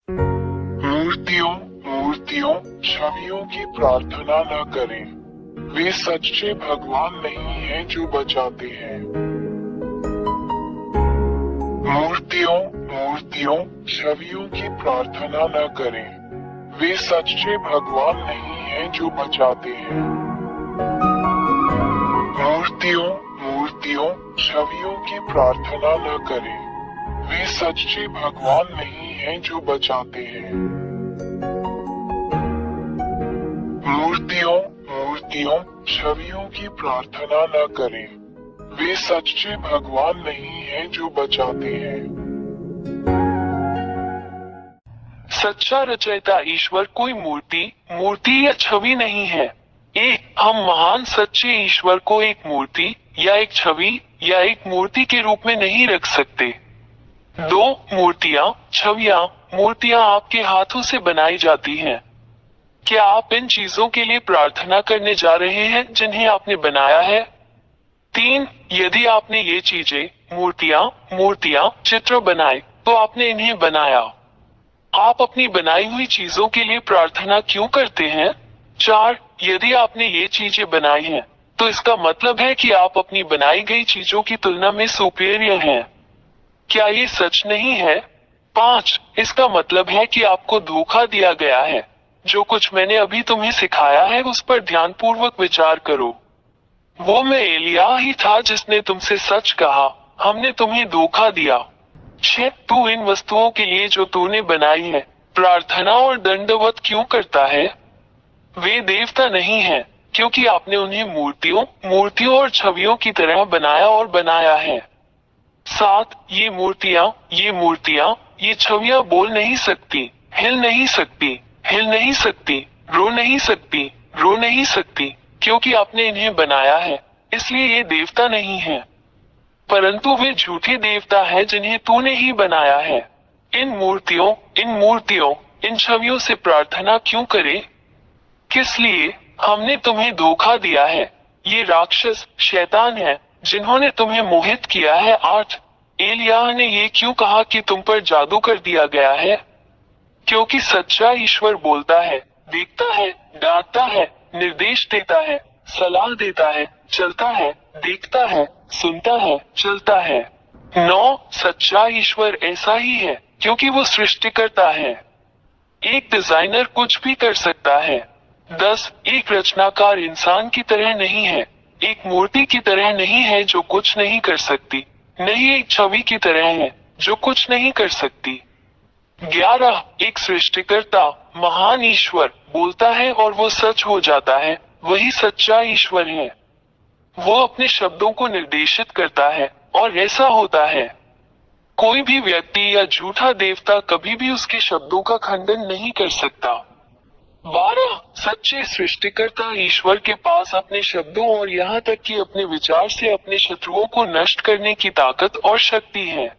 मूर्तियों मूर्तियों छवियों की प्रार्थना न करें। वे सच्चे भगवान नहीं हैं जो बचाते हैं। मूर्तियों मूर्तियों छवियों की प्रार्थना न करें। वे सच्चे भगवान नहीं हैं जो बचाते हैं। मूर्तियों मूर्तियों छवियों की प्रार्थना न करें। वे सच्चे भगवान नहीं हैं जो बचाते हैं। मूर्तियों मूर्तियों छवियों की प्रार्थना न करें। वे सच्चे भगवान नहीं हैं जो बचाते हैं। सच्चा रचयिता ईश्वर कोई मूर्ति या छवि नहीं है। हम महान सच्चे ईश्वर को एक मूर्ति या एक छवि या एक मूर्ति के रूप में नहीं रख सकते। दो मूर्तियां आपके हाथों से बनाई जाती हैं। क्या आप इन चीजों के लिए प्रार्थना करने जा रहे हैं जिन्हें आपने बनाया है? तीन, यदि आपने ये चीजें मूर्तियां चित्र बनाए तो आपने इन्हें बनाया। आप अपनी बनाई हुई चीजों के लिए प्रार्थना क्यों करते हैं? चार, यदि आपने ये चीजें बनाई हैं तो इसका मतलब है कि आप अपनी बनाई गई चीजों की तुलना में सुपीरियर हैं। क्या ये सच नहीं है? पांच, इसका मतलब है कि आपको धोखा दिया गया है। जो कुछ मैंने अभी तुम्हें सिखाया है उस पर ध्यानपूर्वक विचार करो। वो मैं एलिया ही था जिसने तुमसे सच कहा, हमने तुम्हें धोखा दिया। छह, तू इन वस्तुओं के लिए जो तूने बनाई है प्रार्थना और दंडवत क्यों करता है? वे देवता नहीं हैं, क्योंकि आपने उन्हें मूर्तियों और छवियों की तरह बनाया है। सात, ये मूर्तियां, ये छवियां बोल नहीं सकती, हिल नहीं सकती, रो नहीं सकती, क्योंकि आपने इन्हें बनाया है, इसलिए ये देवता नहीं है। परंतु वे झूठे देवता हैं जिन्हें तूने ही बनाया है। इन मूर्तियों, इन छवियों से प्रार्थना क्यों करे? किस लिए? हमने तुम्हें धोखा दिया है। ये राक्षस शैतान है जिन्होंने तुम्हें मोहित किया है। आठ, एलिया ने ये क्यों कहा कि तुम पर जादू कर दिया गया है? क्योंकि सच्चा ईश्वर बोलता है, देखता है, डांटता है, निर्देश देता है, सलाह देता है, चलता है, देखता है, सुनता है, चलता है। नौ, सच्चा ईश्वर ऐसा ही है क्योंकि वो सृष्टिकर्ता है। एक डिजाइनर कुछ भी कर सकता है। 10, एक रचनाकार इंसान की तरह नहीं है, एक मूर्ति की तरह नहीं है जो कुछ नहीं कर सकती, नहीं एक छवि की तरह है जो कुछ नहीं कर सकती। 11, एक सृष्टिकर्ता महान ईश्वर बोलता है और वो सच हो जाता है, वही सच्चा ईश्वर है। वो अपने शब्दों को निर्देशित करता है और ऐसा होता है। कोई भी व्यक्ति या झूठा देवता कभी भी उसके शब्दों का खंडन नहीं कर सकता। 12, सच्चे सृष्टिकर्ता ईश्वर के पास अपने शब्दों और यहाँ तक कि अपने विचार से अपने शत्रुओं को नष्ट करने की ताकत और शक्ति है।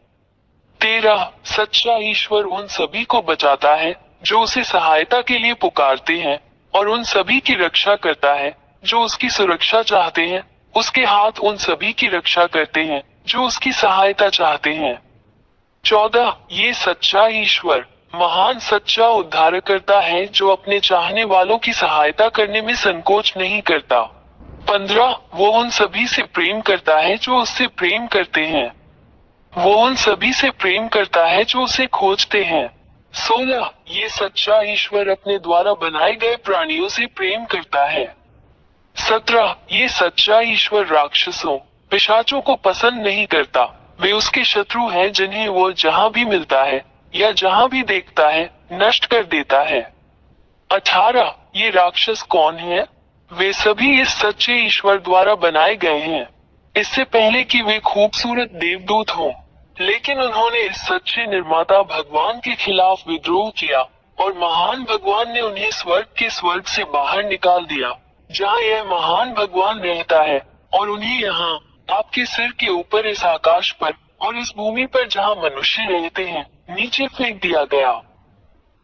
13, सच्चा ईश्वर उन सभी को बचाता है जो उसे सहायता के लिए पुकारते हैं और उन सभी की रक्षा करता है जो उसकी सुरक्षा चाहते हैं। उसके हाथ उन सभी की रक्षा करते हैं जो उसकी सहायता चाहते हैं। 14, ये सच्चा ईश्वर महान सच्चा उद्धारकर्ता है जो अपने चाहने वालों की सहायता करने में संकोच नहीं करता। 15, वो उन सभी से प्रेम करता है जो उससे प्रेम करते हैं। वो उन सभी से प्रेम करता है जो उसे खोजते हैं। 16, ये सच्चा ईश्वर अपने द्वारा बनाए गए प्राणियों से प्रेम करता है। 17, ये सच्चा ईश्वर राक्षसों पिशाचों को पसंद नहीं करता, वे उसके शत्रु हैं जिन्हें वो जहां भी मिलता है या जहां भी देखता है नष्ट कर देता है। 18, ये राक्षस कौन है? वे सभी इस सच्चे ईश्वर द्वारा बनाए गए हैं, इससे पहले कि वे खूबसूरत देवदूत हों। लेकिन उन्होंने इस सच्चे निर्माता भगवान के खिलाफ विद्रोह किया और महान भगवान ने उन्हें स्वर्ग से बाहर निकाल दिया जहां यह महान भगवान रहता है, और उन्हें यहाँ आपके सिर के ऊपर इस आकाश पर और इस भूमि पर जहां मनुष्य रहते हैं नीचे फेंक दिया गया।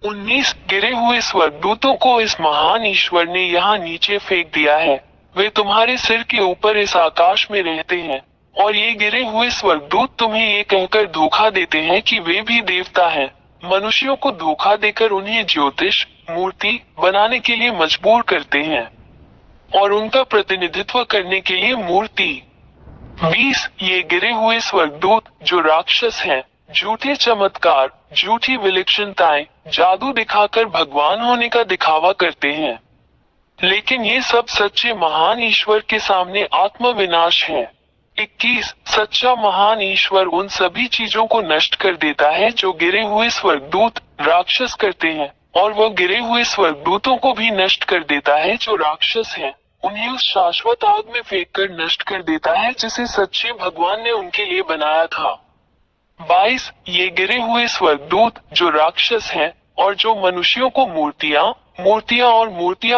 19, गिरे हुए स्वर्गदूतों को इस महान ईश्वर ने यहाँ नीचे फेंक दिया है। वे तुम्हारे सिर के ऊपर इस आकाश में रहते हैं और ये गिरे हुए स्वर्गदूत तुम्हें ये कहकर धोखा देते हैं कि वे भी देवता हैं, मनुष्यों को धोखा देकर उन्हें ज्योतिष मूर्ति बनाने के लिए मजबूर करते हैं और उनका प्रतिनिधित्व करने के लिए मूर्ति। 20 ये गिरे हुए स्वर्गदूत जो राक्षस हैं, झूठे चमत्कार, झूठी विलक्षणताएं, जादू दिखाकर भगवान होने का दिखावा करते हैं, लेकिन ये सब सच्चे महान ईश्वर के सामने आत्मविनाश है। 21 सच्चा महान ईश्वर उन सभी चीजों को नष्ट कर देता है जो गिरे हुए स्वर्गदूत राक्षस करते हैं, और वह गिरे हुए स्वर्गदूतों को भी नष्ट कर देता है जो राक्षस हैं, उन्हें उस शाश्वत आग में फेंककर नष्ट कर देता है जिसे सच्चे भगवान ने उनके लिए बनाया था। 22 ये गिरे हुए स्वर्गदूत जो राक्षस हैं और जो मनुष्यों को मूर्तियां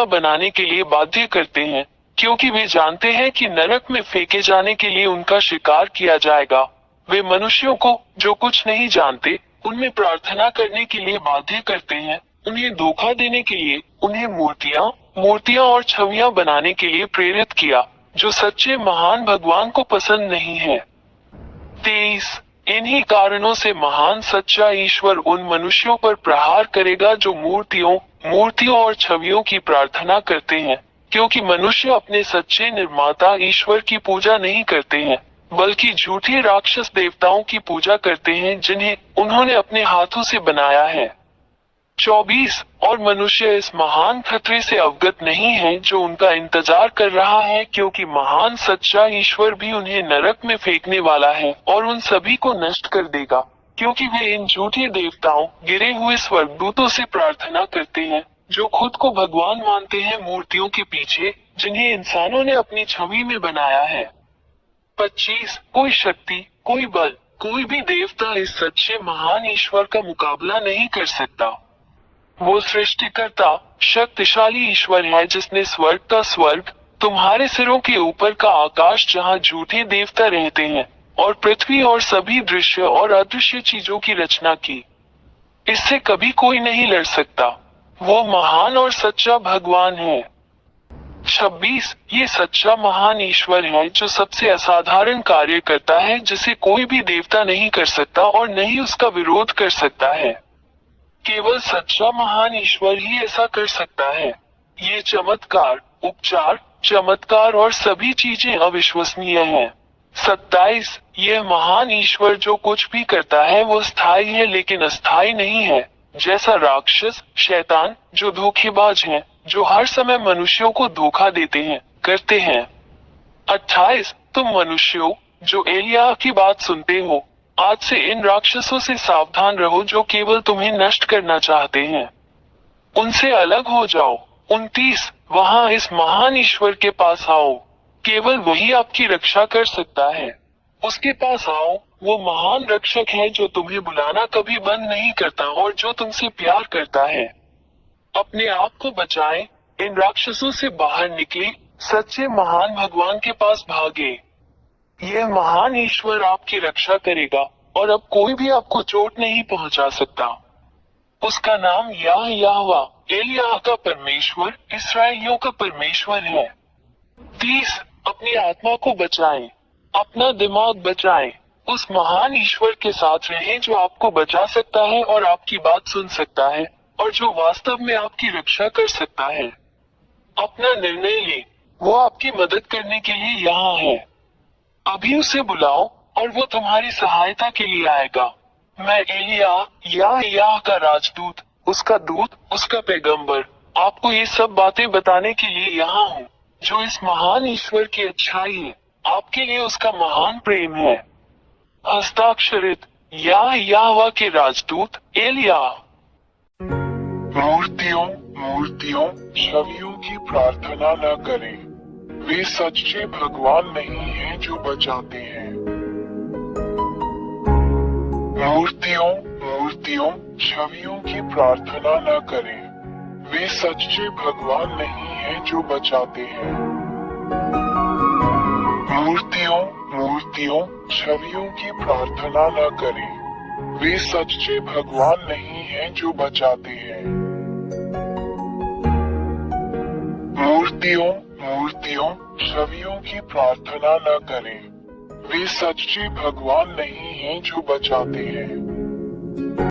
बनाने के लिए बाध्य करते हैं, क्योंकि वे जानते हैं कि नरक में फेंके जाने के लिए उनका शिकार किया जाएगा। वे मनुष्यों को जो कुछ नहीं जानते उनमें प्रार्थना करने के लिए बाध्य करते हैं, उन्हें धोखा देने के लिए उन्हें मूर्तियां और छवियां बनाने के लिए प्रेरित किया, जो सच्चे महान भगवान को पसंद नहीं है। 23 इन्हीं कारणों से महान सच्चा ईश्वर उन मनुष्यों पर प्रहार करेगा जो मूर्तियों और छवियों की प्रार्थना करते हैं, क्योंकि मनुष्य अपने सच्चे निर्माता ईश्वर की पूजा नहीं करते हैं, बल्कि झूठे राक्षस देवताओं की पूजा करते हैं जिन्हें उन्होंने अपने हाथों से बनाया है। 24 और मनुष्य इस महान खतरे से अवगत नहीं है जो उनका इंतजार कर रहा है, क्योंकि महान सच्चा ईश्वर भी उन्हें नरक में फेंकने वाला है और उन सभी को नष्ट कर देगा, क्योंकि वे इन झूठे देवताओं गिरे हुए स्वर्गदूतों से प्रार्थना करते हैं जो खुद को भगवान मानते हैं मूर्तियों के पीछे जिन्हें इंसानों ने अपनी छवि में बनाया है। 25 कोई शक्ति, कोई बल, कोई भी देवता इस सच्चे महान ईश्वर का मुकाबला नहीं कर सकता। वो सृष्टिकर्ता शक्तिशाली ईश्वर है जिसने स्वर्ग का स्वर्ग, तुम्हारे सिरों के ऊपर का आकाश जहाँ झूठे देवता रहते हैं, और पृथ्वी और सभी दृश्य और अदृश्य चीजों की रचना की। इससे कभी कोई नहीं लड़ सकता। वो महान और सच्चा भगवान है। 26 ये सच्चा महान ईश्वर है जो सबसे असाधारण कार्य करता है जिसे कोई भी देवता नहीं कर सकता और न ही उसका विरोध कर सकता है। केवल सच्चा महान ईश्वर ही ऐसा कर सकता है। ये चमत्कार, उपचार, चमत्कार और सभी चीजें अविश्वसनीय हैं। 27 यह महान ईश्वर जो कुछ भी करता है वो स्थायी है लेकिन अस्थायी नहीं है, जैसा राक्षस शैतान जो धोखेबाज हैं, जो हर समय मनुष्यों को धोखा देते हैं करते हैं। 28 तुम मनुष्यों जो एलिया की बात सुनते हो, आज से इन राक्षसों से सावधान रहो जो केवल तुम्हें नष्ट करना चाहते हैं, उनसे अलग हो जाओ। 29 वहाँ इस महान ईश्वर के पास आओ, केवल वही आपकी रक्षा कर सकता है। उसके पास आओ, वो महान रक्षक है जो तुम्हें बुलाना कभी बंद नहीं करता और जो तुमसे प्यार करता है। अपने आप को बचाएं, इन राक्षसों से बाहर निकले, सच्चे महान भगवान के पास भागे। यह महान ईश्वर आपकी रक्षा करेगा और अब कोई भी आपको चोट नहीं पहुंचा सकता। उसका नाम यहोवा, एलिय्याह का परमेश्वर, इस्राएलियों का परमेश्वर है। 30 अपनी आत्मा को बचाएं, अपना दिमाग बचाएं, उस महान ईश्वर के साथ रहें जो आपको बचा सकता है और आपकी बात सुन सकता है और जो वास्तव में आपकी रक्षा कर सकता है। अपना निर्णय लें, वो आपकी मदद करने के लिए यहाँ है। अभी उसे बुलाओ और वो तुम्हारी सहायता के लिए आएगा। मैं एलिय्याह का राजदूत, उसका दूत, उसका पैगंबर, आपको ये सब बातें बताने के लिए यहाँ हूँ, जो इस महान ईश्वर की अच्छाई है, आपके लिए उसका महान प्रेम है। हस्ताक्षरित यहोवा के राजदूत एलिय्याह। मूर्तियों छवियों की प्रार्थना न करें, वे सच्चे भगवान नहीं हैं जो बचाते हैं। मूर्तियों छवियों की प्रार्थना न करें, वे सच्चे भगवान नहीं हैं जो बचाते हैं। मूर्तियों छवियों की प्रार्थना न करें, वे सच्चे भगवान नहीं हैं जो बचाते हैं। मूर्तियों छवियों की प्रार्थना न करें, वे सच्चे भगवान नहीं हैं जो बचाते हैं।